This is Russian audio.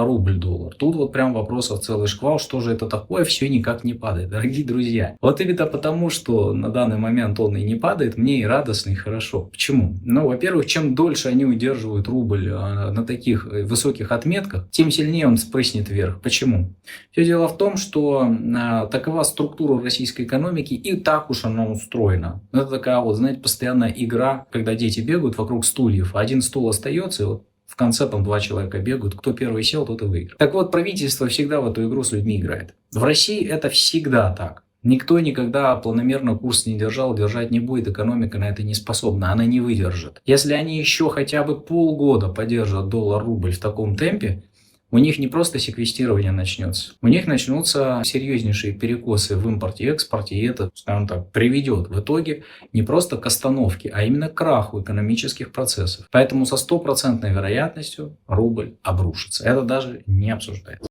рубль-доллар. Тут вот прям вопросов целый шквал, что же это такое, все никак не падает. Дорогие друзья, вот именно потому, что на данный момент он и не падает, мне и радостно, и хорошо. Почему? Ну, во-первых, чем дольше они удерживают рубль на таких высоких отметках, тем сильнее он спрыснет вверх. Почему? Все дело в том, что такова структура российской экономики, и так уж она устроена. Это такая вот, знаете, постоянная игра, когда дети бегают вокруг стульев, а один стул остается, и вот в конце там 2 человека бегают, кто первый сел, тот и выиграл. Так вот, правительство всегда в эту игру с людьми играет. В России это всегда так. Никто никогда планомерно курс не держал, держать не будет, экономика на это не способна, она не выдержит. Если они еще хотя бы полгода поддержат доллар-рубль в таком темпе, у них не просто секвестирование начнется, у них начнутся серьезнейшие перекосы в импорте и экспорте, и это, скажем так, приведет в итоге не просто к остановке, а именно к краху экономических процессов. Поэтому со 100% вероятностью рубль обрушится. Это даже не обсуждается.